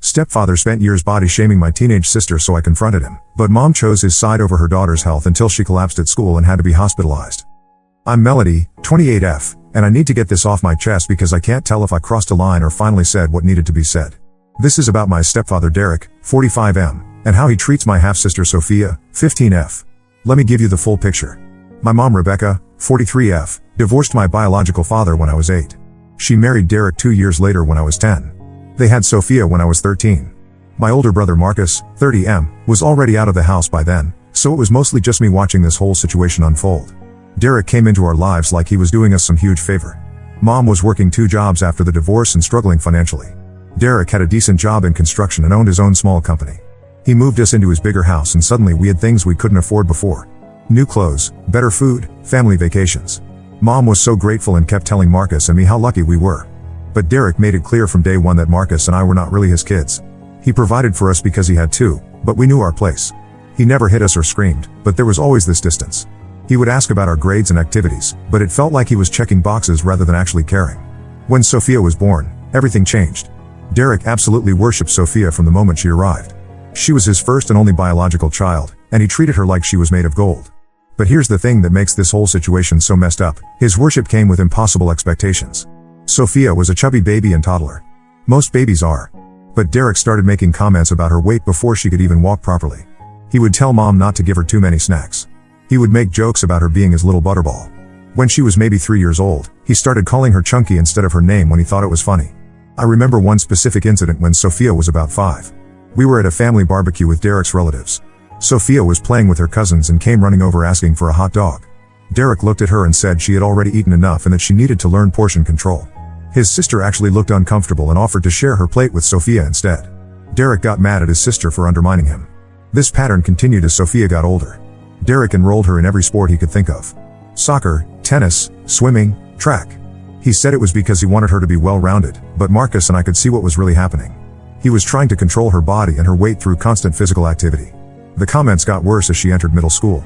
Stepfather spent years body shaming my teenage sister, so I confronted him. But mom chose his side over her daughter's health until she collapsed at school and had to be hospitalized. I'm Melody, 28F, and I need to get this off my chest because I can't tell if I crossed a line or finally said what needed to be said. This is about my stepfather Derek, 45M, and how he treats my half-sister Sophia, 15F. Let me give you the full picture. My mom Rebecca, 43F, divorced my biological father when I was 8. She married Derek 2 years later when I was 10. They had Sophia when I was 13. My older brother Marcus, 30M, was already out of the house by then, so it was mostly just me watching this whole situation unfold. Derek came into our lives like he was doing us some huge favor. Mom was working 2 jobs after the divorce and struggling financially. Derek had a decent job in construction and owned his own small company. He moved us into his bigger house and suddenly we had things we couldn't afford before. New clothes, better food, family vacations. Mom was so grateful and kept telling Marcus and me how lucky we were. But Derek made it clear from day one that Marcus and I were not really his kids. He provided for us because he had to, but we knew our place. He never hit us or screamed, but there was always this distance. He would ask about our grades and activities, but it felt like he was checking boxes rather than actually caring. When Sophia was born, everything changed. Derek absolutely worshipped Sophia from the moment she arrived. She was his first and only biological child, and he treated her like she was made of gold. But here's the thing that makes this whole situation so messed up. His worship came with impossible expectations. Sophia was a chubby baby and toddler. Most babies are. But Derek started making comments about her weight before she could even walk properly. He would tell mom not to give her too many snacks. He would make jokes about her being his little butterball. When she was maybe 3 years old, he started calling her Chunky instead of her name when he thought it was funny. I remember one specific incident when Sophia was about 5. We were at a family barbecue with Derek's relatives. Sophia was playing with her cousins and came running over asking for a hot dog. Derek looked at her and said she had already eaten enough and that she needed to learn portion control. His sister actually looked uncomfortable and offered to share her plate with Sophia instead. Derek got mad at his sister for undermining him. This pattern continued as Sophia got older. Derek enrolled her in every sport he could think of. Soccer, tennis, swimming, track. He said it was because he wanted her to be well-rounded, but Marcus and I could see what was really happening. He was trying to control her body and her weight through constant physical activity. The comments got worse as she entered middle school.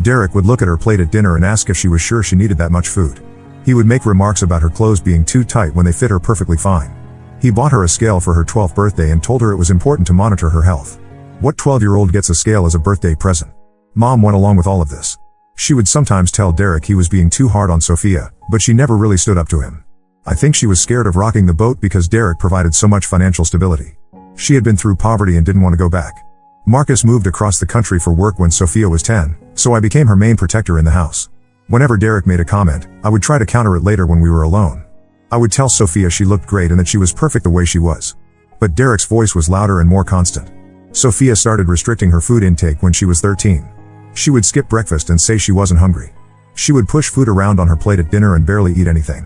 Derek would look at her plate at dinner and ask if she was sure she needed that much food. He would make remarks about her clothes being too tight when they fit her perfectly fine. He bought her a scale for her 12th birthday and told her it was important to monitor her health. What 12-year-old gets a scale as a birthday present? Mom went along with all of this. She would sometimes tell Derek he was being too hard on Sophia, but she never really stood up to him. I think she was scared of rocking the boat because Derek provided so much financial stability. She had been through poverty and didn't want to go back. Marcus moved across the country for work when Sophia was 10, so I became her main protector in the house. Whenever Derek made a comment, I would try to counter it later when we were alone. I would tell Sophia she looked great and that she was perfect the way she was. But Derek's voice was louder and more constant. Sophia started restricting her food intake when she was 13. She would skip breakfast and say she wasn't hungry. She would push food around on her plate at dinner and barely eat anything.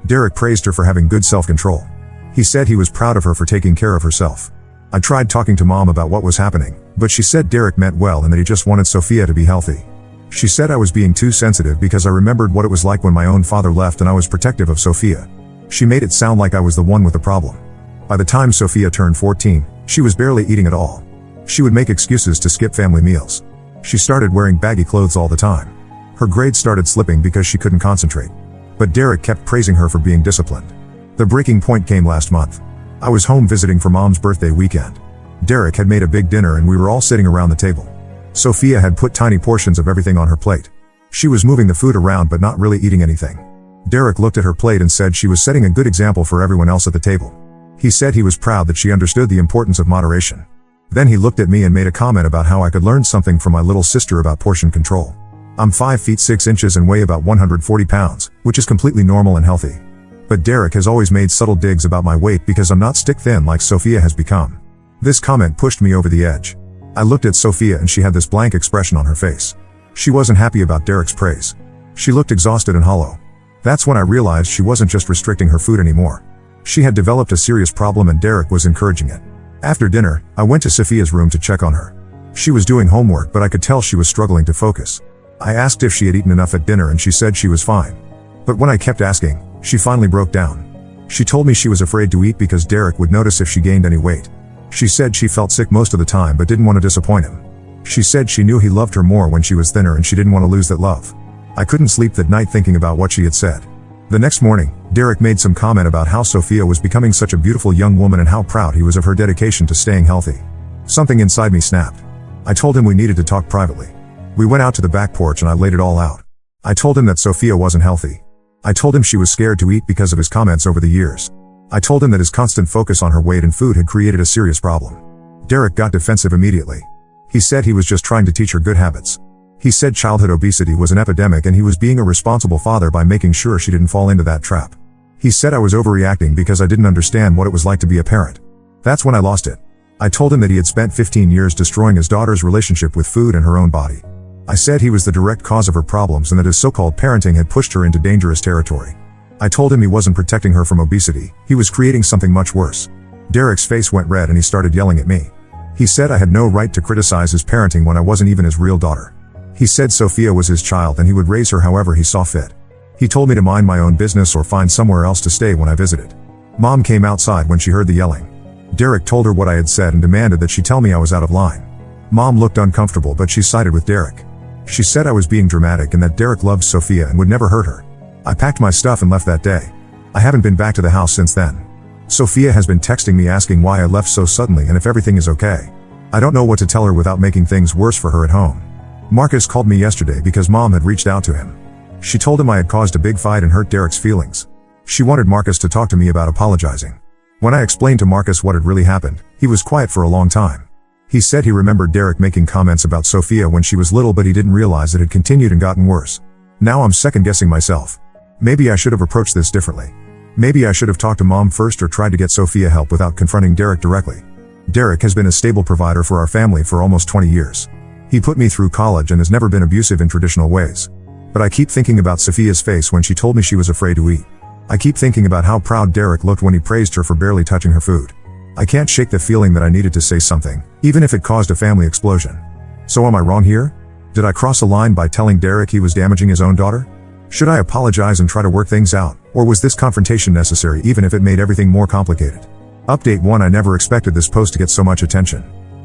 Derek praised her for having good self-control. He said he was proud of her for taking care of herself. I tried talking to mom about what was happening, but she said Derek meant well and that he just wanted Sophia to be healthy. She said I was being too sensitive because I remembered what it was like when my own father left and I was protective of Sophia. She made it sound like I was the one with the problem. By the time Sophia turned 14, she was barely eating at all. She would make excuses to skip family meals. She started wearing baggy clothes all the time. Her grades started slipping because she couldn't concentrate. But Derek kept praising her for being disciplined. The breaking point came last month. I was home visiting for mom's birthday weekend. Derek had made a big dinner and we were all sitting around the table. Sophia had put tiny portions of everything on her plate. She was moving the food around but not really eating anything. Derek looked at her plate and said she was setting a good example for everyone else at the table. He said he was proud that she understood the importance of moderation. Then he looked at me and made a comment about how I could learn something from my little sister about portion control. I'm 5 feet 6 inches and weigh about 140 pounds, which is completely normal and healthy. But Derek has always made subtle digs about my weight because I'm not stick thin like Sophia has become. This comment pushed me over the edge. I looked at Sophia and she had this blank expression on her face. She wasn't happy about Derek's praise. She looked exhausted and hollow. That's when I realized she wasn't just restricting her food anymore. She had developed a serious problem and Derek was encouraging it. After dinner, I went to Sophia's room to check on her. She was doing homework but I could tell she was struggling to focus. I asked if she had eaten enough at dinner and she said she was fine. But when I kept asking, she finally broke down. She told me she was afraid to eat because Derek would notice if she gained any weight. She said she felt sick most of the time but didn't want to disappoint him. She said she knew he loved her more when she was thinner and she didn't want to lose that love. I couldn't sleep that night thinking about what she had said. The next morning, Derek made some comment about how Sophia was becoming such a beautiful young woman and how proud he was of her dedication to staying healthy. Something inside me snapped. I told him we needed to talk privately. We went out to the back porch and I laid it all out. I told him that Sophia wasn't healthy. I told him she was scared to eat because of his comments over the years. I told him that his constant focus on her weight and food had created a serious problem. Derek got defensive immediately. He said he was just trying to teach her good habits. He said childhood obesity was an epidemic and he was being a responsible father by making sure she didn't fall into that trap. He said I was overreacting because I didn't understand what it was like to be a parent. That's when I lost it. I told him that he had spent 15 years destroying his daughter's relationship with food and her own body. I said he was the direct cause of her problems and that his so-called parenting had pushed her into dangerous territory. I told him he wasn't protecting her from obesity, he was creating something much worse. Derek's face went red and he started yelling at me. He said I had no right to criticize his parenting when I wasn't even his real daughter. He said Sophia was his child and he would raise her however he saw fit. He told me to mind my own business or find somewhere else to stay when I visited. Mom came outside when she heard the yelling. Derek told her what I had said and demanded that she tell me I was out of line. Mom looked uncomfortable but she sided with Derek. She said I was being dramatic and that Derek loved Sophia and would never hurt her. I packed my stuff and left that day. I haven't been back to the house since then. Sophia has been texting me asking why I left so suddenly and if everything is okay. I don't know what to tell her without making things worse for her at home. Marcus called me yesterday because Mom had reached out to him. She told him I had caused a big fight and hurt Derek's feelings. She wanted Marcus to talk to me about apologizing. When I explained to Marcus what had really happened, he was quiet for a long time. He said he remembered Derek making comments about Sophia when she was little but he didn't realize it had continued and gotten worse. Now I'm second-guessing myself. Maybe I should have approached this differently. Maybe I should have talked to Mom first or tried to get Sophia help without confronting Derek directly. Derek has been a stable provider for our family for almost 20 years. He put me through college and has never been abusive in traditional ways. But I keep thinking about Sophia's face when she told me she was afraid to eat. I keep thinking about how proud Derek looked when he praised her for barely touching her food. I can't shake the feeling that I needed to say something, even if it caused a family explosion. So am I wrong here? Did I cross a line by telling Derek he was damaging his own daughter? Should I apologize and try to work things out, or was this confrontation necessary even if it made everything more complicated? Update 1: I never expected this post to get so much attention.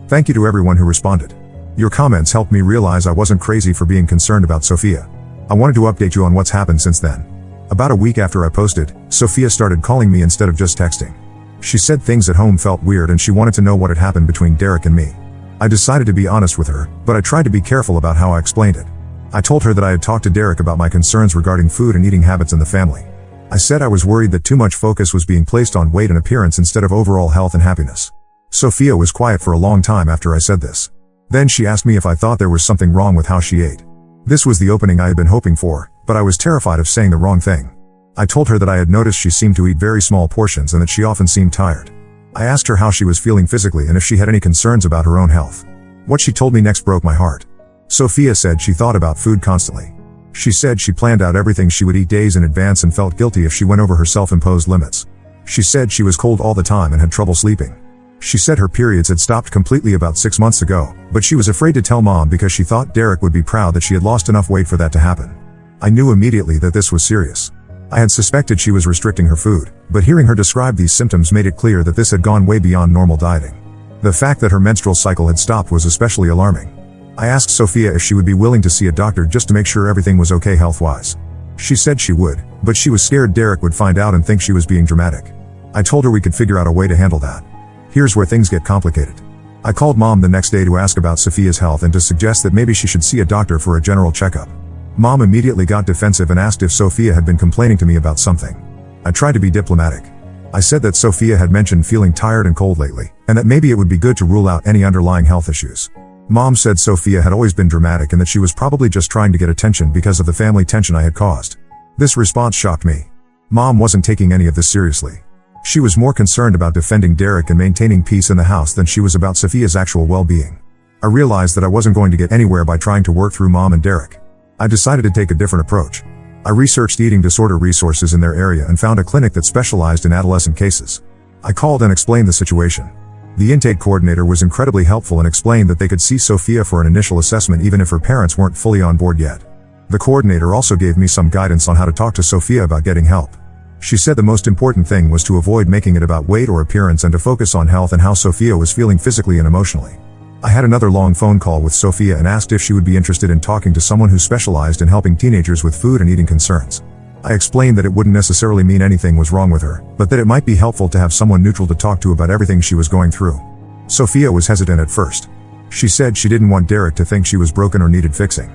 Thank you to everyone who responded. Your comments helped me realize I wasn't crazy for being concerned about Sophia. I wanted to update you on what's happened since then. About a week after I posted, Sophia started calling me instead of just texting. She said things at home felt weird and she wanted to know what had happened between Derek and me. I decided to be honest with her, but I tried to be careful about how I explained it. I told her that I had talked to Derek about my concerns regarding food and eating habits in the family. I said I was worried that too much focus was being placed on weight and appearance instead of overall health and happiness. Sophia was quiet for a long time after I said this. Then she asked me if I thought there was something wrong with how she ate. This was the opening I had been hoping for, but I was terrified of saying the wrong thing. I told her that I had noticed she seemed to eat very small portions and that she often seemed tired. I asked her how she was feeling physically and if she had any concerns about her own health. What she told me next broke my heart. Sophia said she thought about food constantly. She said she planned out everything she would eat days in advance and felt guilty if she went over her self-imposed limits. She said she was cold all the time and had trouble sleeping. She said her periods had stopped completely about 6 months ago, but she was afraid to tell Mom because she thought Derek would be proud that she had lost enough weight for that to happen. I knew immediately that this was serious. I had suspected she was restricting her food, but hearing her describe these symptoms made it clear that this had gone way beyond normal dieting. The fact that her menstrual cycle had stopped was especially alarming. I asked Sophia if she would be willing to see a doctor just to make sure everything was okay health-wise. She said she would, but she was scared Derek would find out and think she was being dramatic. I told her we could figure out a way to handle that. Here's where things get complicated. I called Mom the next day to ask about Sophia's health and to suggest that maybe she should see a doctor for a general checkup. Mom immediately got defensive and asked if Sophia had been complaining to me about something. I tried to be diplomatic. I said that Sophia had mentioned feeling tired and cold lately, and that maybe it would be good to rule out any underlying health issues. Mom said Sophia had always been dramatic and that she was probably just trying to get attention because of the family tension I had caused. This response shocked me. Mom wasn't taking any of this seriously. She was more concerned about defending Derek and maintaining peace in the house than she was about Sophia's actual well-being. I realized that I wasn't going to get anywhere by trying to work through Mom and Derek. I decided to take a different approach. I researched eating disorder resources in their area and found a clinic that specialized in adolescent cases. I called and explained the situation. The intake coordinator was incredibly helpful and explained that they could see Sophia for an initial assessment even if her parents weren't fully on board yet. The coordinator also gave me some guidance on how to talk to Sophia about getting help. She said the most important thing was to avoid making it about weight or appearance and to focus on health and how Sophia was feeling physically and emotionally. I had another long phone call with Sophia and asked if she would be interested in talking to someone who specialized in helping teenagers with food and eating concerns. I explained that it wouldn't necessarily mean anything was wrong with her, but that it might be helpful to have someone neutral to talk to about everything she was going through. Sophia was hesitant at first. She said she didn't want Derek to think she was broken or needed fixing.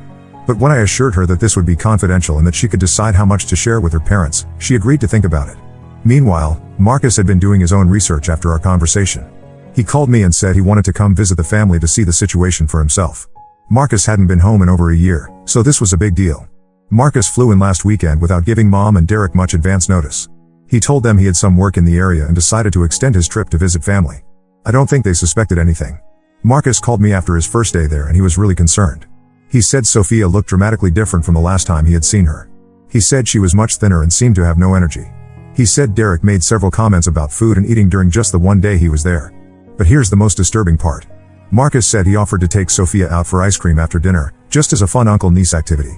But when I assured her that this would be confidential and that she could decide how much to share with her parents, she agreed to think about it. Meanwhile, Marcus had been doing his own research after our conversation. He called me and said he wanted to come visit the family to see the situation for himself. Marcus hadn't been home in over a year, so this was a big deal. Marcus flew in last weekend without giving Mom and Derek much advance notice. He told them he had some work in the area and decided to extend his trip to visit family. I don't think they suspected anything. Marcus called me after his first day there and he was really concerned. He said Sophia looked dramatically different from the last time he had seen her. He said she was much thinner and seemed to have no energy. He said Derek made several comments about food and eating during just the one day he was there. But here's the most disturbing part. Marcus said he offered to take Sophia out for ice cream after dinner, just as a fun uncle-niece activity.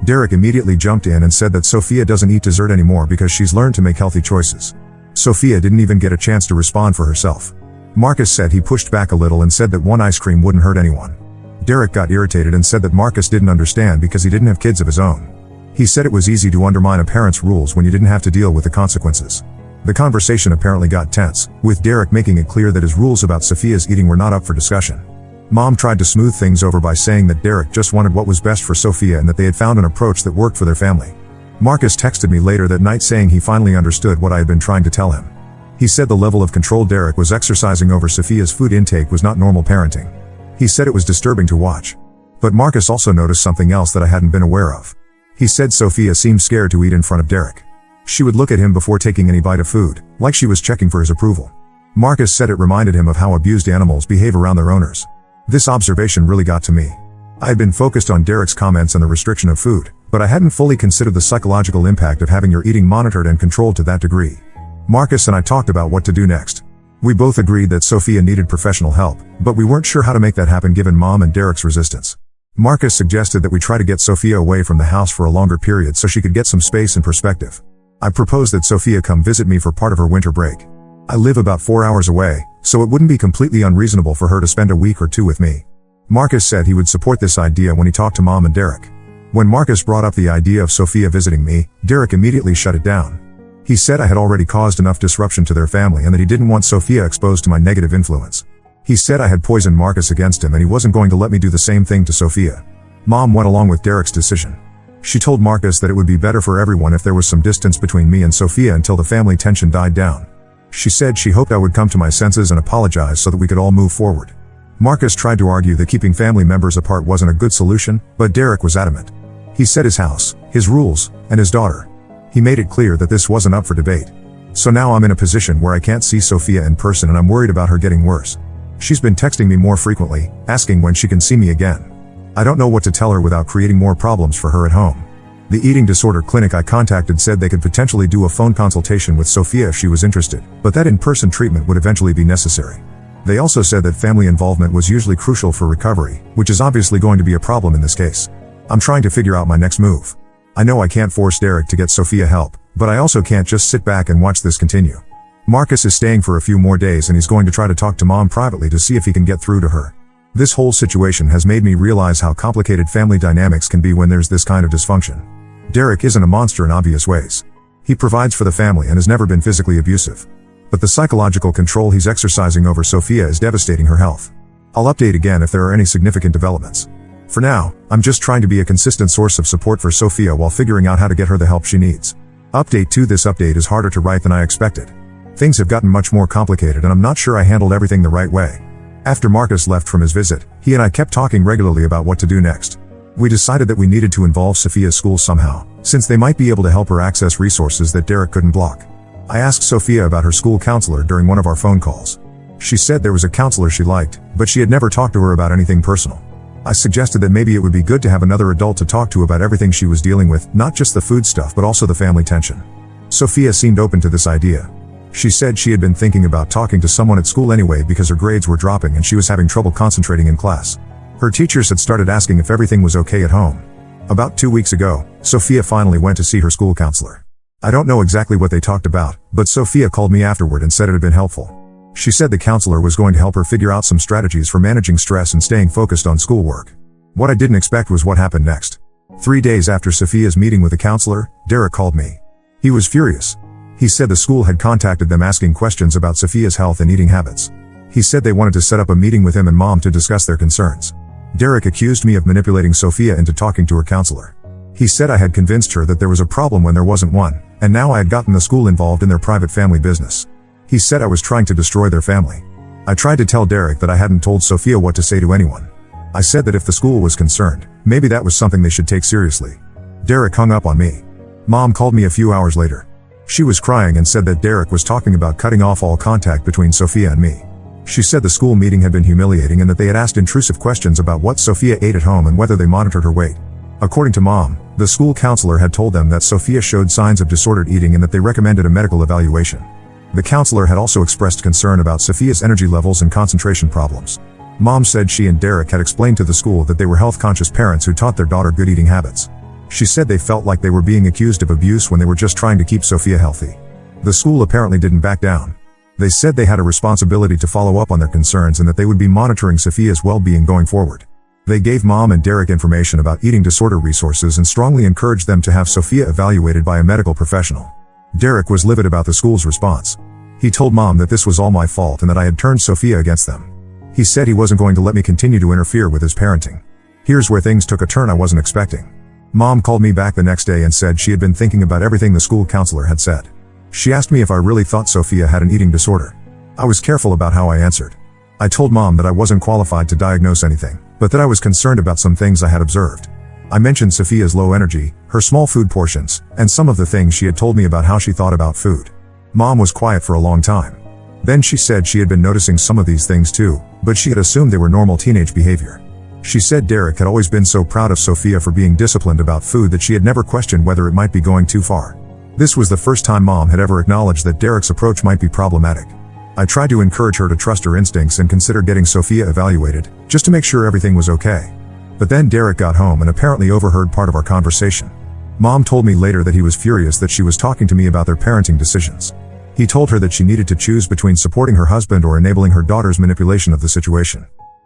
Derek immediately jumped in and said that Sophia doesn't eat dessert anymore because she's learned to make healthy choices. Sophia didn't even get a chance to respond for herself. Marcus said he pushed back a little and said that one ice cream wouldn't hurt anyone. Derek got irritated and said that Marcus didn't understand because he didn't have kids of his own. He said it was easy to undermine a parent's rules when you didn't have to deal with the consequences. The conversation apparently got tense, with Derek making it clear that his rules about Sophia's eating were not up for discussion. Mom tried to smooth things over by saying that Derek just wanted what was best for Sophia and that they had found an approach that worked for their family. Marcus texted me later that night saying he finally understood what I had been trying to tell him. He said the level of control Derek was exercising over Sophia's food intake was not normal parenting. He said it was disturbing to watch. But Marcus also noticed something else that I hadn't been aware of. He said Sophia seemed scared to eat in front of Derek. She would look at him before taking any bite of food, like she was checking for his approval. Marcus said it reminded him of how abused animals behave around their owners. This observation really got to me. I had been focused on Derek's comments and the restriction of food, but I hadn't fully considered the psychological impact of having your eating monitored and controlled to that degree. Marcus and I talked about what to do next. We both agreed that Sophia needed professional help, but we weren't sure how to make that happen given Mom and Derek's resistance. Marcus suggested that we try to get Sophia away from the house for a longer period so she could get some space and perspective. I proposed that Sophia come visit me for part of her winter break. I live about 4 hours away, so it wouldn't be completely unreasonable for her to spend a week or two with me. Marcus said he would support this idea when he talked to Mom and Derek. When Marcus brought up the idea of Sophia visiting me, Derek immediately shut it down. He said I had already caused enough disruption to their family and that he didn't want Sophia exposed to my negative influence. He said I had poisoned Marcus against him and he wasn't going to let me do the same thing to Sophia. Mom went along with Derek's decision. She told Marcus that it would be better for everyone if there was some distance between me and Sophia until the family tension died down. She said she hoped I would come to my senses and apologize so that we could all move forward. Marcus tried to argue that keeping family members apart wasn't a good solution, but Derek was adamant. He said his house, his rules, and his daughter. He made it clear that this wasn't up for debate. So now I'm in a position where I can't see Sophia in person and I'm worried about her getting worse. She's been texting me more frequently, asking when she can see me again. I don't know what to tell her without creating more problems for her at home. The eating disorder clinic I contacted said they could potentially do a phone consultation with Sophia if she was interested, but that in-person treatment would eventually be necessary. They also said that family involvement was usually crucial for recovery, which is obviously going to be a problem in this case. I'm trying to figure out my next move. I know I can't force Derek to get Sophia help, but I also can't just sit back and watch this continue. Marcus is staying for a few more days and he's going to try to talk to Mom privately to see if he can get through to her. This whole situation has made me realize how complicated family dynamics can be when there's this kind of dysfunction. Derek isn't a monster in obvious ways. He provides for the family and has never been physically abusive. But the psychological control he's exercising over Sophia is devastating her health. I'll update again if there are any significant developments. For now, I'm just trying to be a consistent source of support for Sophia while figuring out how to get her the help she needs. Update 2: This update is harder to write than I expected. Things have gotten much more complicated and I'm not sure I handled everything the right way. After Marcus left from his visit, he and I kept talking regularly about what to do next. We decided that we needed to involve Sophia's school somehow, since they might be able to help her access resources that Derek couldn't block. I asked Sophia about her school counselor during one of our phone calls. She said there was a counselor she liked, but she had never talked to her about anything personal. I suggested that maybe it would be good to have another adult to talk to about everything she was dealing with, not just the food stuff but also the family tension. Sophia seemed open to this idea. She said she had been thinking about talking to someone at school anyway because her grades were dropping and she was having trouble concentrating in class. Her teachers had started asking if everything was okay at home. About 2 weeks ago, Sophia finally went to see her school counselor. I don't know exactly what they talked about, but Sophia called me afterward and said it had been helpful. She said the counselor was going to help her figure out some strategies for managing stress and staying focused on schoolwork. What I didn't expect was what happened next. 3 days after Sophia's meeting with the counselor, Derek called me. He was furious. He said the school had contacted them asking questions about Sophia's health and eating habits. He said they wanted to set up a meeting with him and Mom to discuss their concerns. Derek accused me of manipulating Sophia into talking to her counselor. He said I had convinced her that there was a problem when there wasn't one, and now I had gotten the school involved in their private family business. He said I was trying to destroy their family. I tried to tell Derek that I hadn't told Sophia what to say to anyone. I said that if the school was concerned, maybe that was something they should take seriously. Derek hung up on me. Mom called me a few hours later. She was crying and said that Derek was talking about cutting off all contact between Sophia and me. She said the school meeting had been humiliating and that they had asked intrusive questions about what Sophia ate at home and whether they monitored her weight. According to Mom, the school counselor had told them that Sophia showed signs of disordered eating and that they recommended a medical evaluation. The counselor had also expressed concern about Sophia's energy levels and concentration problems. Mom said she and Derek had explained to the school that they were health-conscious parents who taught their daughter good eating habits. She said they felt like they were being accused of abuse when they were just trying to keep Sophia healthy. The school apparently didn't back down. They said they had a responsibility to follow up on their concerns and that they would be monitoring Sophia's well-being going forward. They gave Mom and Derek information about eating disorder resources and strongly encouraged them to have Sophia evaluated by a medical professional. Derek was livid about the school's response. He told Mom that this was all my fault and that I had turned Sophia against them. He said he wasn't going to let me continue to interfere with his parenting. Here's where things took a turn I wasn't expecting. Mom called me back the next day and said she had been thinking about everything the school counselor had said. She asked me if I really thought Sophia had an eating disorder. I was careful about how I answered. I told Mom that I wasn't qualified to diagnose anything, but that I was concerned about some things I had observed. I mentioned Sophia's low energy, her small food portions, and some of the things she had told me about how she thought about food. Mom was quiet for a long time. Then she said she had been noticing some of these things too, but she had assumed they were normal teenage behavior. She said Derek had always been so proud of Sophia for being disciplined about food that she had never questioned whether it might be going too far. This was the first time Mom had ever acknowledged that Derek's approach might be problematic. I tried to encourage her to trust her instincts and consider getting Sophia evaluated, just to make sure everything was okay. But then Derek got home and apparently overheard part of our conversation. Mom told me later that he was furious that she was talking to me about their parenting decisions. He told her that she needed to choose between supporting her husband or enabling her daughter's manipulation of the situation.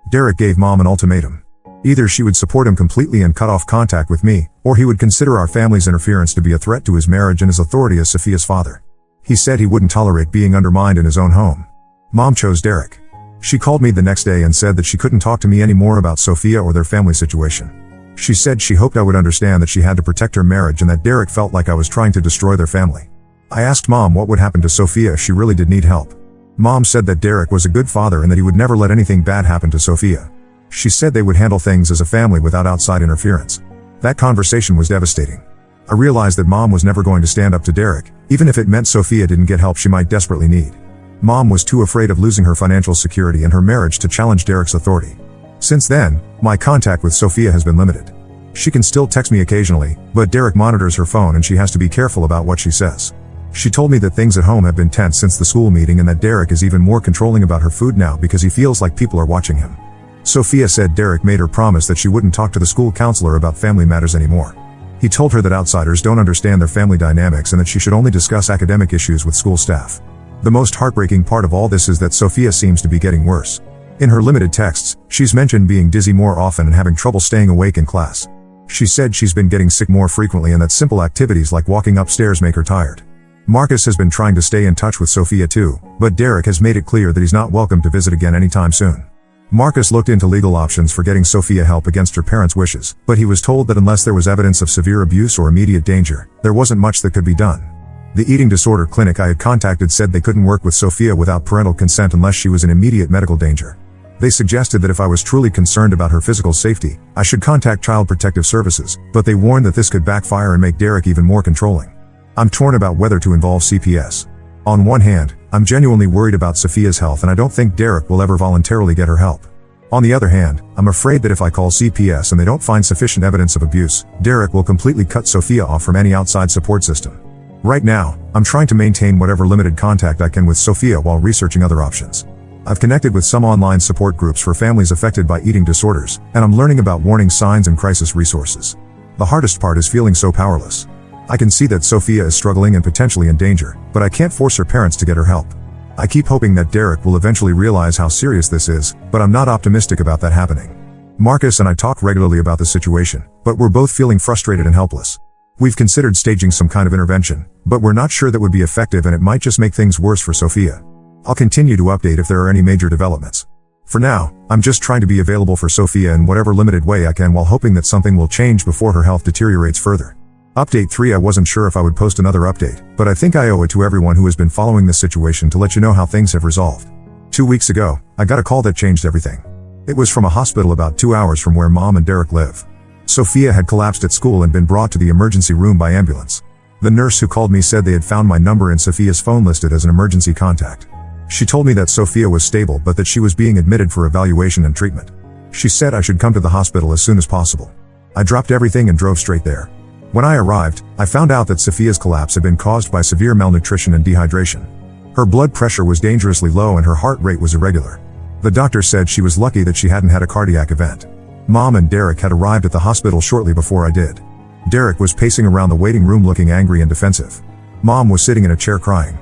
Derek gave Mom an ultimatum. Either she would support him completely and cut off contact with me, or he would consider our family's interference to be a threat to his marriage and his authority as Sophia's father. He said he wouldn't tolerate being undermined in his own home. Mom chose Derek. She called me the next day and said that she couldn't talk to me anymore about Sophia or their family situation. She said she hoped I would understand that she had to protect her marriage and that Derek felt like I was trying to destroy their family. I asked Mom what would happen to Sophia if she really did need help. Mom said that Derek was a good father and that he would never let anything bad happen to Sophia. She said they would handle things as a family without outside interference. That conversation was devastating. I realized that Mom was never going to stand up to Derek, even if it meant Sophia didn't get help she might desperately need. Mom was too afraid of losing her financial security and her marriage to challenge Derek's authority. Since then, my contact with Sophia has been limited. She can still text me occasionally, but Derek monitors her phone and she has to be careful about what she says. She told me that things at home have been tense since the school meeting and that Derek is even more controlling about her food now because he feels like people are watching him. Sophia said Derek made her promise that she wouldn't talk to the school counselor about family matters anymore. He told her that outsiders don't understand their family dynamics and that she should only discuss academic issues with school staff. The most heartbreaking part of all this is that Sophia seems to be getting worse. In her limited texts, she's mentioned being dizzy more often and having trouble staying awake in class. She said she's been getting sick more frequently and that simple activities like walking upstairs make her tired. Marcus has been trying to stay in touch with Sophia too, but Derek has made it clear that he's not welcome to visit again anytime soon. Marcus looked into legal options for getting Sophia help against her parents' wishes, but he was told that unless there was evidence of severe abuse or immediate danger, there wasn't much that could be done. The eating disorder clinic I had contacted said they couldn't work with Sophia without parental consent unless she was in immediate medical danger. They suggested that if I was truly concerned about her physical safety, I should contact Child Protective Services, but they warned that this could backfire and make Derek even more controlling. I'm torn about whether to involve CPS. On one hand, I'm genuinely worried about Sophia's health and I don't think Derek will ever voluntarily get her help. On the other hand, I'm afraid that if I call CPS and they don't find sufficient evidence of abuse, Derek will completely cut Sophia off from any outside support system. Right now, I'm trying to maintain whatever limited contact I can with Sophia while researching other options. I've connected with some online support groups for families affected by eating disorders, and I'm learning about warning signs and crisis resources. The hardest part is feeling so powerless. I can see that Sophia is struggling and potentially in danger, but I can't force her parents to get her help. I keep hoping that Derek will eventually realize how serious this is, but I'm not optimistic about that happening. Marcus and I talk regularly about the situation, but we're both feeling frustrated and helpless. We've considered staging some kind of intervention, but we're not sure that would be effective and it might just make things worse for Sophia. I'll continue to update if there are any major developments. For now, I'm just trying to be available for Sophia in whatever limited way I can while hoping that something will change before her health deteriorates further. Update 3. I wasn't sure if I would post another update, but I think I owe it to everyone who has been following this situation to let you know how things have resolved. 2 weeks ago, I got a call that changed everything. It was from a hospital about 2 hours from where Mom and Derek live. Sophia had collapsed at school and been brought to the emergency room by ambulance. The nurse who called me said they had found my number in Sophia's phone listed as an emergency contact. She told me that Sophia was stable but that she was being admitted for evaluation and treatment. She said I should come to the hospital as soon as possible. I dropped everything and drove straight there. When I arrived, I found out that Sophia's collapse had been caused by severe malnutrition and dehydration. Her blood pressure was dangerously low and her heart rate was irregular. The doctor said she was lucky that she hadn't had a cardiac event. Mom and Derek had arrived at the hospital shortly before I did. Derek was pacing around the waiting room looking angry and defensive. Mom was sitting in a chair crying.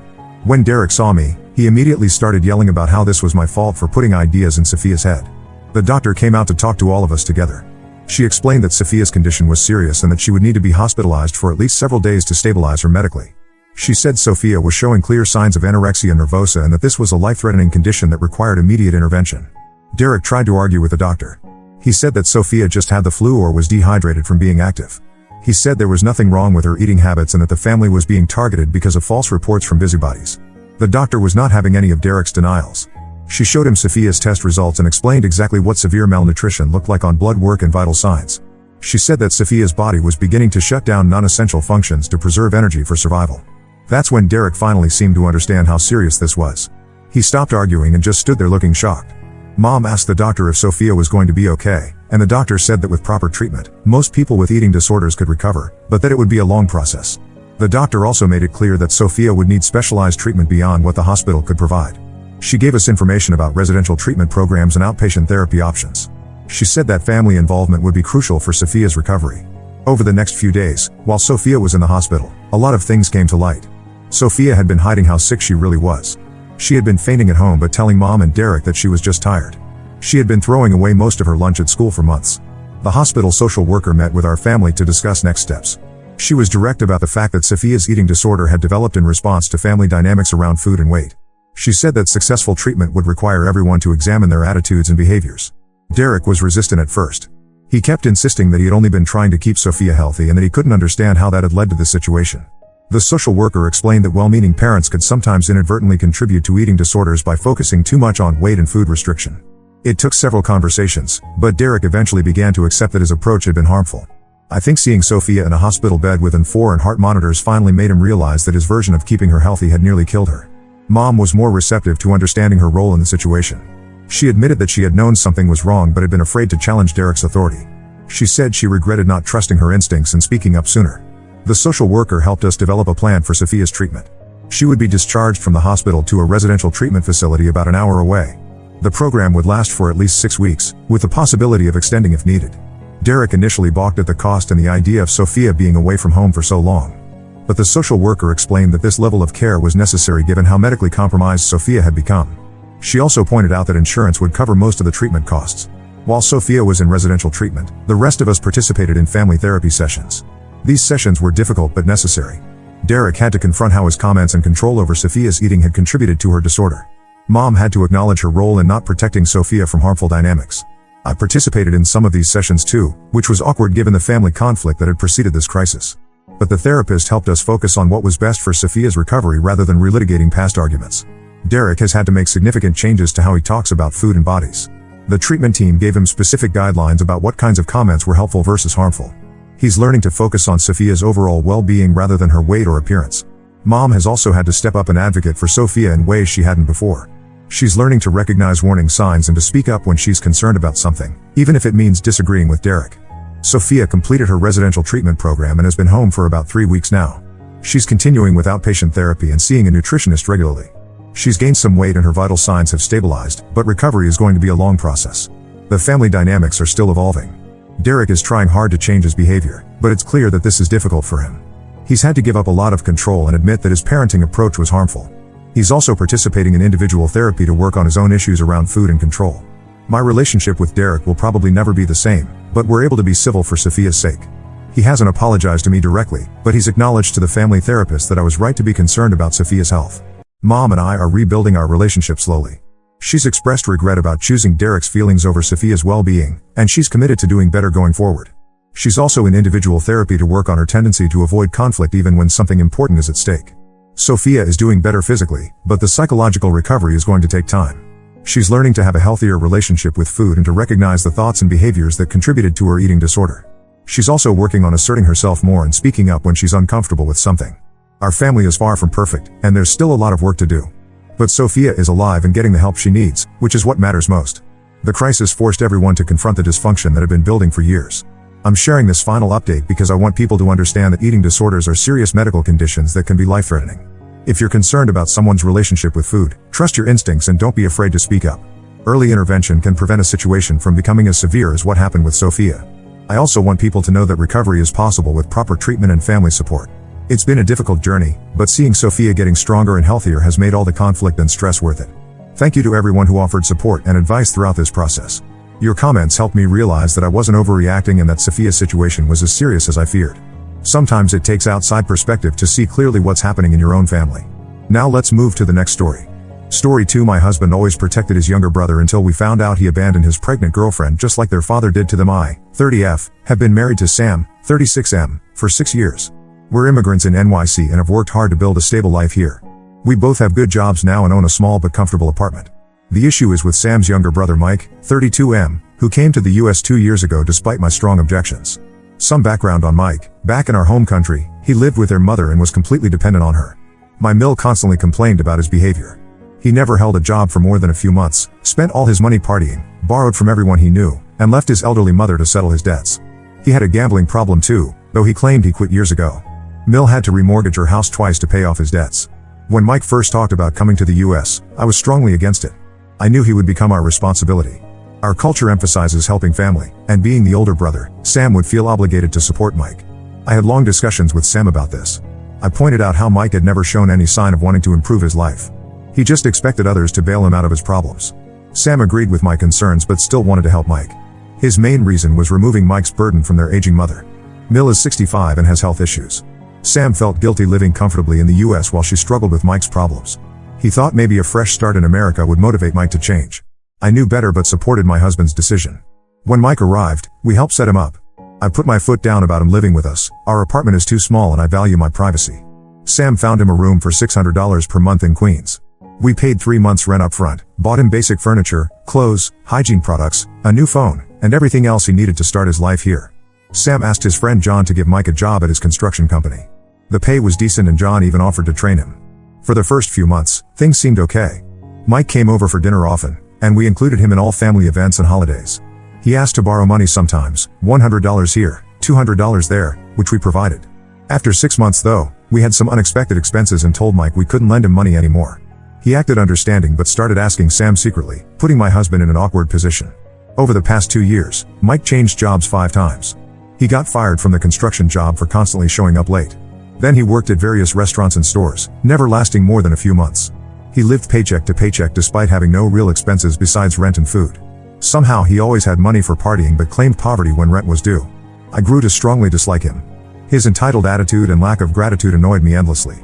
When Derek saw me, he immediately started yelling about how this was my fault for putting ideas in Sophia's head. The doctor came out to talk to all of us together. She explained that Sophia's condition was serious and that she would need to be hospitalized for at least several days to stabilize her medically. She said Sophia was showing clear signs of anorexia nervosa and that this was a life-threatening condition that required immediate intervention. Derek tried to argue with the doctor. He said that Sophia just had the flu or was dehydrated from being active. He said there was nothing wrong with her eating habits and that the family was being targeted because of false reports from busybodies. The doctor was not having any of Derek's denials. She showed him Sophia's test results and explained exactly what severe malnutrition looked like on blood work and vital signs. She said that Sophia's body was beginning to shut down non-essential functions to preserve energy for survival. That's when Derek finally seemed to understand how serious this was. He stopped arguing and just stood there looking shocked. Mom asked the doctor if Sophia was going to be okay, and the doctor said that with proper treatment, most people with eating disorders could recover, but that it would be a long process. The doctor also made it clear that Sophia would need specialized treatment beyond what the hospital could provide. She gave us information about residential treatment programs and outpatient therapy options. She said that family involvement would be crucial for Sophia's recovery. Over the next few days, while Sophia was in the hospital, a lot of things came to light. Sophia had been hiding how sick she really was. She had been fainting at home but telling Mom and Derek that she was just tired. She had been throwing away most of her lunch at school for months. The hospital social worker met with our family to discuss next steps. She was direct about the fact that Sophia's eating disorder had developed in response to family dynamics around food and weight. She said that successful treatment would require everyone to examine their attitudes and behaviors. Derek was resistant at first. He kept insisting that he had only been trying to keep Sophia healthy and that he couldn't understand how that had led to this situation. The social worker explained that well-meaning parents could sometimes inadvertently contribute to eating disorders by focusing too much on weight and food restriction. It took several conversations, but Derek eventually began to accept that his approach had been harmful. I think seeing Sophia in a hospital bed with N4 and heart monitors finally made him realize that his version of keeping her healthy had nearly killed her. Mom was more receptive to understanding her role in the situation. She admitted that she had known something was wrong but had been afraid to challenge Derek's authority. She said she regretted not trusting her instincts and speaking up sooner. The social worker helped us develop a plan for Sophia's treatment. She would be discharged from the hospital to a residential treatment facility about an hour away. The program would last for at least 6 weeks, with the possibility of extending if needed. Derek initially balked at the cost and the idea of Sophia being away from home for so long. But the social worker explained that this level of care was necessary given how medically compromised Sophia had become. She also pointed out that insurance would cover most of the treatment costs. While Sophia was in residential treatment, the rest of us participated in family therapy sessions. These sessions were difficult but necessary. Derek had to confront how his comments and control over Sophia's eating had contributed to her disorder. Mom had to acknowledge her role in not protecting Sophia from harmful dynamics. I participated in some of these sessions too, which was awkward given the family conflict that had preceded this crisis. But the therapist helped us focus on what was best for Sophia's recovery rather than relitigating past arguments. Derek has had to make significant changes to how he talks about food and bodies. The treatment team gave him specific guidelines about what kinds of comments were helpful versus harmful. He's learning to focus on Sophia's overall well-being rather than her weight or appearance. Mom has also had to step up and advocate for Sophia in ways she hadn't before. She's learning to recognize warning signs and to speak up when she's concerned about something, even if it means disagreeing with Derek. Sophia completed her residential treatment program and has been home for about 3 weeks now. She's continuing with outpatient therapy and seeing a nutritionist regularly. She's gained some weight and her vital signs have stabilized, but recovery is going to be a long process. The family dynamics are still evolving. Derek is trying hard to change his behavior, but it's clear that this is difficult for him. He's had to give up a lot of control and admit that his parenting approach was harmful. He's also participating in individual therapy to work on his own issues around food and control. My relationship with Derek will probably never be the same, but we're able to be civil for Sophia's sake. He hasn't apologized to me directly, but he's acknowledged to the family therapist that I was right to be concerned about Sophia's health. Mom and I are rebuilding our relationship slowly. She's expressed regret about choosing Derek's feelings over Sophia's well-being, and she's committed to doing better going forward. She's also in individual therapy to work on her tendency to avoid conflict even when something important is at stake. Sophia is doing better physically, but the psychological recovery is going to take time. She's learning to have a healthier relationship with food and to recognize the thoughts and behaviors that contributed to her eating disorder. She's also working on asserting herself more and speaking up when she's uncomfortable with something. Our family is far from perfect, and there's still a lot of work to do. But Sophia is alive and getting the help she needs, which is what matters most. The crisis forced everyone to confront the dysfunction that had been building for years. I'm sharing this final update because I want people to understand that eating disorders are serious medical conditions that can be life-threatening. If you're concerned about someone's relationship with food, trust your instincts and don't be afraid to speak up. Early intervention can prevent a situation from becoming as severe as what happened with Sophia. I also want people to know that recovery is possible with proper treatment and family support. It's been a difficult journey, but seeing Sophia getting stronger and healthier has made all the conflict and stress worth it. Thank you to everyone who offered support and advice throughout this process. Your comments helped me realize that I wasn't overreacting and that Sophia's situation was as serious as I feared. Sometimes it takes outside perspective to see clearly what's happening in your own family. Now let's move to the next story. Story 2. My husband always protected his younger brother until we found out he abandoned his pregnant girlfriend just like their father did to them. I, 30F, have been married to Sam, 36M, for 6 years. We're immigrants in NYC and have worked hard to build a stable life here. We both have good jobs now and own a small but comfortable apartment. The issue is with Sam's younger brother Mike, 32M, who came to the US 2 years ago despite my strong objections. Some background on Mike. Back in our home country, he lived with their mother and was completely dependent on her. My mill constantly complained about his behavior. He never held a job for more than a few months, spent all his money partying, borrowed from everyone he knew, and left his elderly mother to settle his debts. He had a gambling problem too, though he claimed he quit years ago. Mill had to remortgage her house twice to pay off his debts. When Mike first talked about coming to the US, I was strongly against it. I knew he would become our responsibility. Our culture emphasizes helping family, and being the older brother, Sam would feel obligated to support Mike. I had long discussions with Sam about this. I pointed out how Mike had never shown any sign of wanting to improve his life. He just expected others to bail him out of his problems. Sam agreed with my concerns but still wanted to help Mike. His main reason was removing Mike's burden from their aging mother. Mill is 65 and has health issues. Sam felt guilty living comfortably in the US while she struggled with Mike's problems. He thought maybe a fresh start in America would motivate Mike to change. I knew better but supported my husband's decision. When Mike arrived, we helped set him up. I put my foot down about him living with us. Our apartment is too small and I value my privacy. Sam found him a room for $600 per month in Queens. We paid 3 months rent up front, bought him basic furniture, clothes, hygiene products, a new phone, and everything else he needed to start his life here. Sam asked his friend John to give Mike a job at his construction company. The pay was decent and John even offered to train him. For the first few months, things seemed okay. Mike came over for dinner often, and we included him in all family events and holidays. He asked to borrow money sometimes, $100 here, $200 there, which we provided. After 6 months though, we had some unexpected expenses and told Mike we couldn't lend him money anymore. He acted understanding but started asking Sam secretly, putting my husband in an awkward position. Over the past 2 years, Mike changed jobs 5 times. He got fired from the construction job for constantly showing up late. Then he worked at various restaurants and stores, never lasting more than a few months. He lived paycheck to paycheck despite having no real expenses besides rent and food. Somehow he always had money for partying but claimed poverty when rent was due. I grew to strongly dislike him. His entitled attitude and lack of gratitude annoyed me endlessly.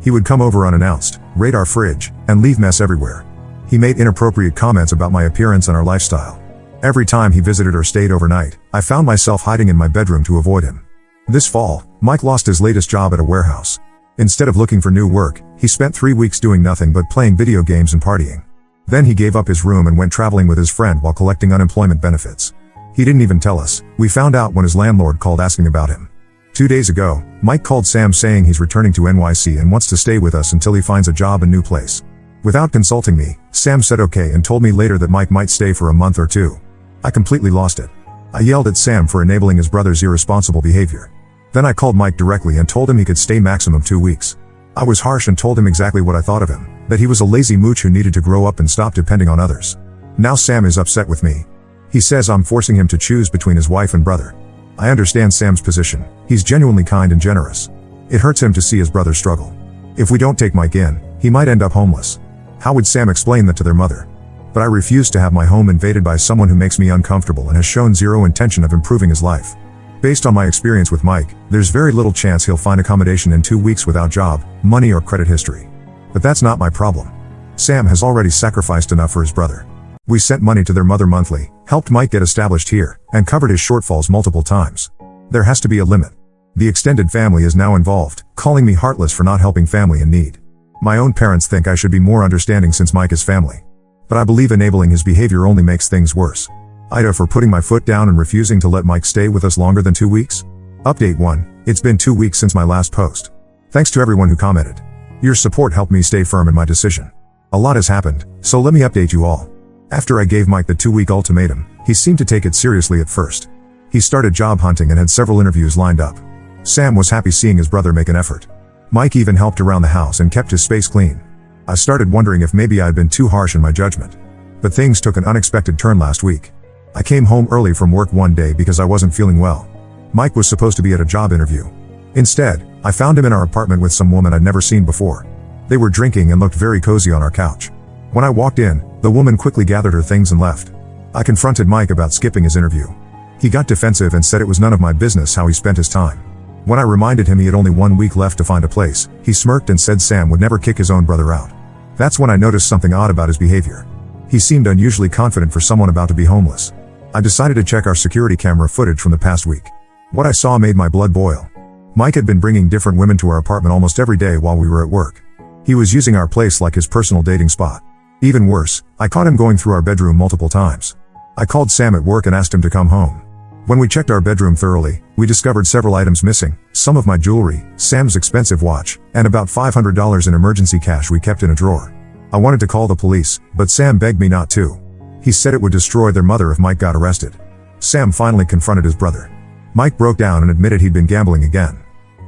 He would come over unannounced, raid our fridge, and leave mess everywhere. He made inappropriate comments about my appearance and our lifestyle. Every time he visited or stayed overnight, I found myself hiding in my bedroom to avoid him. This fall, Mike lost his latest job at a warehouse. Instead of looking for new work, he spent 3 weeks doing nothing but playing video games and partying. Then he gave up his room and went traveling with his friend while collecting unemployment benefits. He didn't even tell us. We found out when his landlord called asking about him. 2 days ago, Mike called Sam saying he's returning to NYC and wants to stay with us until he finds a job and new place. Without consulting me, Sam said okay and told me later that Mike might stay for a month or 2. I completely lost it. I yelled at Sam for enabling his brother's irresponsible behavior. Then I called Mike directly and told him he could stay maximum 2 weeks. I was harsh and told him exactly what I thought of him, that he was a lazy mooch who needed to grow up and stop depending on others. Now Sam is upset with me. He says I'm forcing him to choose between his wife and brother. I understand Sam's position. He's genuinely kind and generous. It hurts him to see his brother struggle. If we don't take Mike in, he might end up homeless. How would Sam explain that to their mother? but I refuse to have my home invaded by someone who makes me uncomfortable and has shown zero intention of improving his life. Based on my experience with Mike, there's very little chance he'll find accommodation in 2 weeks without job, money or credit history. But that's not my problem. Sam has already sacrificed enough for his brother. We sent money to their mother monthly, helped Mike get established here, and covered his shortfalls multiple times. There has to be a limit. The extended family is now involved, calling me heartless for not helping family in need. My own parents think I should be more understanding since Mike is family. But I believe enabling his behavior only makes things worse. Ida for putting my foot down and refusing to let Mike stay with us longer than 2 weeks. Update 1. It's been 2 weeks since my last post. Thanks to everyone who commented. Your support helped me stay firm in my decision. A lot has happened, so let me update you all. After I gave Mike the 2-week ultimatum, he seemed to take it seriously at first. He started job hunting and had several interviews lined up. Sam was happy seeing his brother make an effort. Mike even helped around the house and kept his space clean. I started wondering if maybe I had been too harsh in my judgment. But things took an unexpected turn last week. I came home early from work one day because I wasn't feeling well. Mike was supposed to be at a job interview. Instead, I found him in our apartment with some woman I'd never seen before. They were drinking and looked very cozy on our couch. When I walked in, the woman quickly gathered her things and left. I confronted Mike about skipping his interview. He got defensive and said it was none of my business how he spent his time. When I reminded him he had only 1 week left to find a place, he smirked and said Sam would never kick his own brother out. That's when I noticed something odd about his behavior. He seemed unusually confident for someone about to be homeless. I decided to check our security camera footage from the past week. What I saw made my blood boil. Mike had been bringing different women to our apartment almost every day while we were at work. He was using our place like his personal dating spot. Even worse, I caught him going through our bedroom multiple times. I called Sam at work and asked him to come home. When we checked our bedroom thoroughly, we discovered several items missing, some of my jewelry, Sam's expensive watch, and about $500 in emergency cash we kept in a drawer. I wanted to call the police, but Sam begged me not to. He said it would destroy their mother if Mike got arrested. Sam finally confronted his brother. Mike broke down and admitted he'd been gambling again.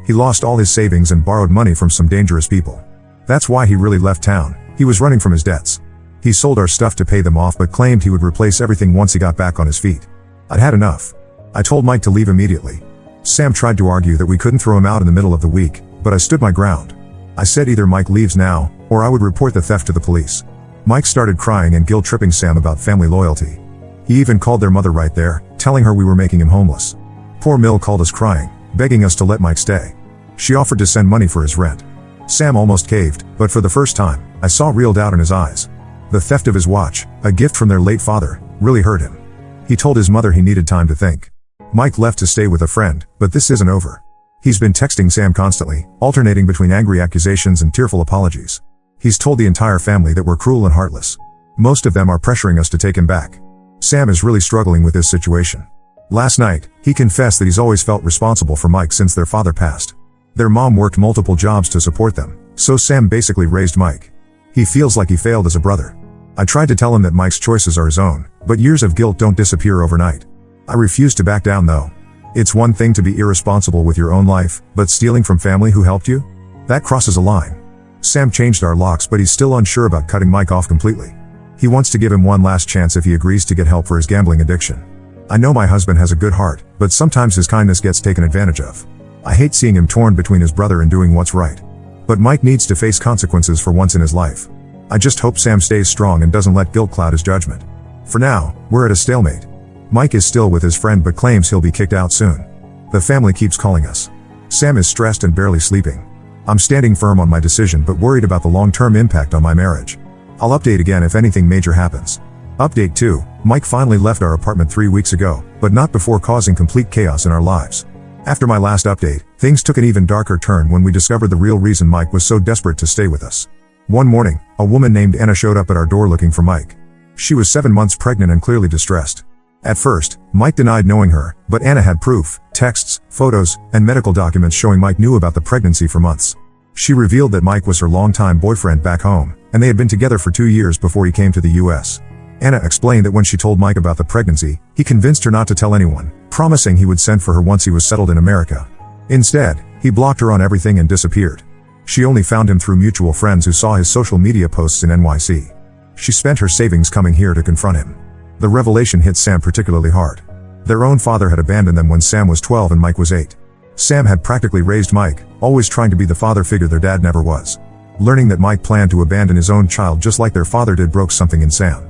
He lost all his savings and borrowed money from some dangerous people. That's why he really left town. He was running from his debts. He sold our stuff to pay them off but claimed he would replace everything once he got back on his feet. I'd had enough. I told Mike to leave immediately. Sam tried to argue that we couldn't throw him out in the middle of the week, but I stood my ground. I said either Mike leaves now, or I would report the theft to the police. Mike started crying and guilt-tripping Sam about family loyalty. He even called their mother right there, telling her we were making him homeless. Poor Mill called us crying, begging us to let Mike stay. She offered to send money for his rent. Sam almost caved, but for the first time, I saw real doubt in his eyes. The theft of his watch, a gift from their late father, really hurt him. He told his mother he needed time to think. Mike left to stay with a friend, but this isn't over. He's been texting Sam constantly, alternating between angry accusations and tearful apologies. He's told the entire family that we're cruel and heartless. Most of them are pressuring us to take him back. Sam is really struggling with this situation. Last night, he confessed that he's always felt responsible for Mike since their father passed. Their mom worked multiple jobs to support them, so Sam basically raised Mike. He feels like he failed as a brother. I tried to tell him that Mike's choices are his own, but years of guilt don't disappear overnight. I refuse to back down though. It's one thing to be irresponsible with your own life, but stealing from family who helped you? That crosses a line. Sam changed our locks, but he's still unsure about cutting Mike off completely. He wants to give him one last chance if he agrees to get help for his gambling addiction. I know my husband has a good heart, but sometimes his kindness gets taken advantage of. I hate seeing him torn between his brother and doing what's right. But Mike needs to face consequences for once in his life. I just hope Sam stays strong and doesn't let guilt cloud his judgment. For now, we're at a stalemate. Mike is still with his friend but claims he'll be kicked out soon. The family keeps calling us. Sam is stressed and barely sleeping. I'm standing firm on my decision but worried about the long-term impact on my marriage. I'll update again if anything major happens. Update 2, Mike finally left our apartment 3 weeks ago, but not before causing complete chaos in our lives. After my last update, things took an even darker turn when we discovered the real reason Mike was so desperate to stay with us. One morning, a woman named Anna showed up at our door looking for Mike. She was 7 months pregnant and clearly distressed. At first, Mike denied knowing her, but Anna had proof, texts, photos, and medical documents showing Mike knew about the pregnancy for months. She revealed that Mike was her longtime boyfriend back home, and they had been together for 2 years before he came to the US. Anna explained that when she told Mike about the pregnancy, he convinced her not to tell anyone, promising he would send for her once he was settled in America. Instead, he blocked her on everything and disappeared. She only found him through mutual friends who saw his social media posts in NYC. She spent her savings coming here to confront him. The revelation hit Sam particularly hard. Their own father had abandoned them when Sam was 12 and Mike was 8. Sam had practically raised Mike, always trying to be the father figure their dad never was. Learning that Mike planned to abandon his own child just like their father did broke something in Sam.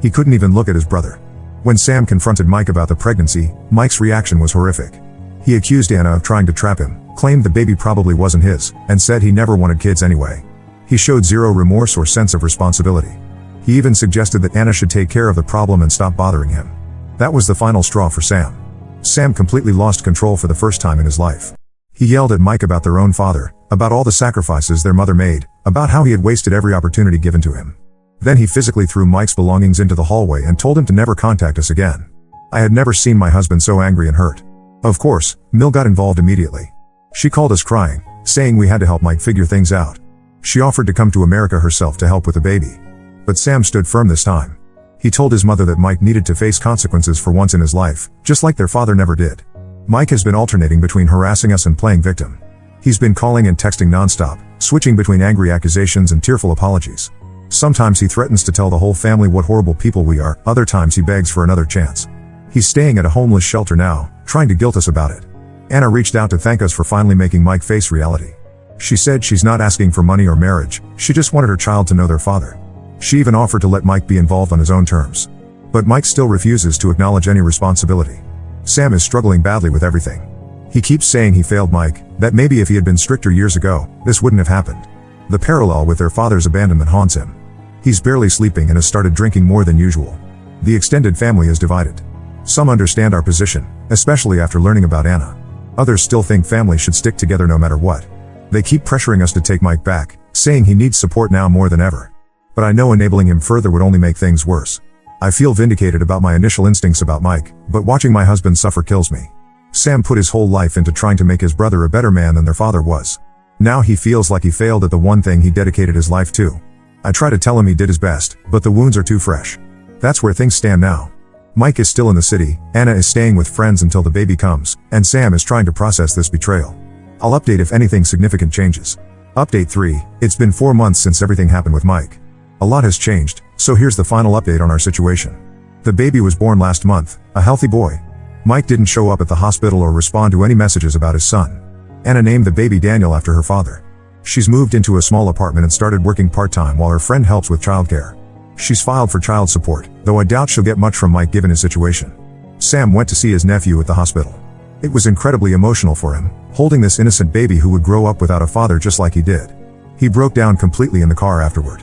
He couldn't even look at his brother. When Sam confronted Mike about the pregnancy, Mike's reaction was horrific. He accused Anna of trying to trap him, claimed the baby probably wasn't his, and said he never wanted kids anyway. He showed zero remorse or sense of responsibility. He even suggested that Anna should take care of the problem and stop bothering him. That was the final straw for Sam. Sam completely lost control for the first time in his life. He yelled at Mike about their own father, about all the sacrifices their mother made, about how he had wasted every opportunity given to him. Then he physically threw Mike's belongings into the hallway and told him to never contact us again. I had never seen my husband so angry and hurt. Of course, Mill got involved immediately. She called us crying, saying we had to help Mike figure things out. She offered to come to America herself to help with the baby. But Sam stood firm this time. He told his mother that Mike needed to face consequences for once in his life, just like their father never did. Mike has been alternating between harassing us and playing victim. He's been calling and texting nonstop, switching between angry accusations and tearful apologies. Sometimes he threatens to tell the whole family what horrible people we are, other times he begs for another chance. He's staying at a homeless shelter now, trying to guilt us about it. Anna reached out to thank us for finally making Mike face reality. She said she's not asking for money or marriage, she just wanted her child to know their father. She even offered to let Mike be involved on his own terms. But Mike still refuses to acknowledge any responsibility. Sam is struggling badly with everything. He keeps saying he failed Mike, that maybe if he had been stricter years ago, this wouldn't have happened. The parallel with their father's abandonment haunts him. He's barely sleeping and has started drinking more than usual. The extended family is divided. Some understand our position, especially after learning about Anna. Others still think family should stick together no matter what. They keep pressuring us to take Mike back, saying he needs support now more than ever. But I know enabling him further would only make things worse. I feel vindicated about my initial instincts about Mike, but watching my husband suffer kills me. Sam put his whole life into trying to make his brother a better man than their father was. Now he feels like he failed at the one thing he dedicated his life to. I try to tell him he did his best, but the wounds are too fresh. That's where things stand now. Mike is still in the city, Anna is staying with friends until the baby comes, and Sam is trying to process this betrayal. I'll update if anything significant changes. Update 3, it's been 4 months since everything happened with Mike. A lot has changed, so here's the final update on our situation. The baby was born last month, a healthy boy. Mike didn't show up at the hospital or respond to any messages about his son. Anna named the baby Daniel after her father. She's moved into a small apartment and started working part-time while her friend helps with childcare. She's filed for child support, though I doubt she'll get much from Mike given his situation. Sam went to see his nephew at the hospital. It was incredibly emotional for him, holding this innocent baby who would grow up without a father just like he did. He broke down completely in the car afterward.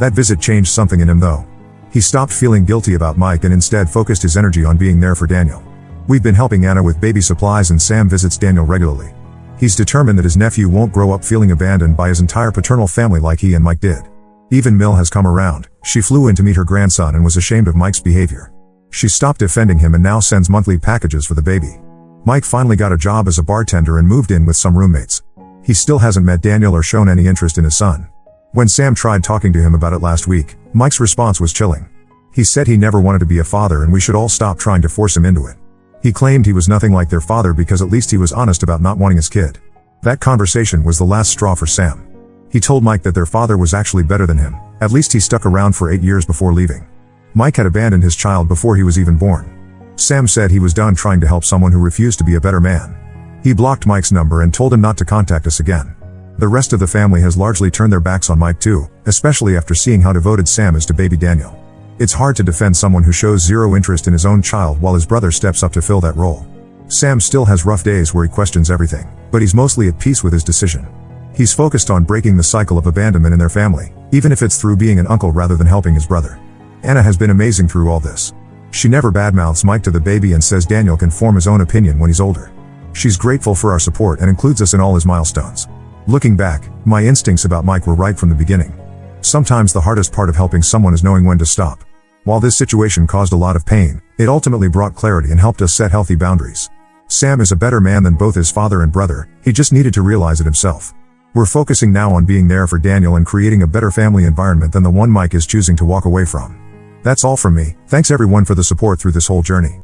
That visit changed something in him though. He stopped feeling guilty about Mike and instead focused his energy on being there for Daniel. We've been helping Anna with baby supplies and Sam visits Daniel regularly. He's determined that his nephew won't grow up feeling abandoned by his entire paternal family like he and Mike did. Even Mill has come around. She flew in to meet her grandson and was ashamed of Mike's behavior. She stopped defending him and now sends monthly packages for the baby. Mike finally got a job as a bartender and moved in with some roommates. He still hasn't met Daniel or shown any interest in his son. When Sam tried talking to him about it last week, Mike's response was chilling. He said he never wanted to be a father and we should all stop trying to force him into it. He claimed he was nothing like their father because at least he was honest about not wanting his kid. That conversation was the last straw for Sam. He told Mike that their father was actually better than him, at least he stuck around for 8 years before leaving. Mike had abandoned his child before he was even born. Sam said he was done trying to help someone who refused to be a better man. He blocked Mike's number and told him not to contact us again. The rest of the family has largely turned their backs on Mike too, especially after seeing how devoted Sam is to baby Daniel. It's hard to defend someone who shows zero interest in his own child while his brother steps up to fill that role. Sam still has rough days where he questions everything, but he's mostly at peace with his decision. He's focused on breaking the cycle of abandonment in their family, even if it's through being an uncle rather than helping his brother. Anna has been amazing through all this. She never badmouths Mike to the baby and says Daniel can form his own opinion when he's older. She's grateful for our support and includes us in all his milestones. Looking back, my instincts about Mike were right from the beginning. Sometimes the hardest part of helping someone is knowing when to stop. While this situation caused a lot of pain, it ultimately brought clarity and helped us set healthy boundaries. Sam is a better man than both his father and brother, he just needed to realize it himself. We're focusing now on being there for Daniel and creating a better family environment than the one Mike is choosing to walk away from. That's all from me, thanks everyone for the support through this whole journey.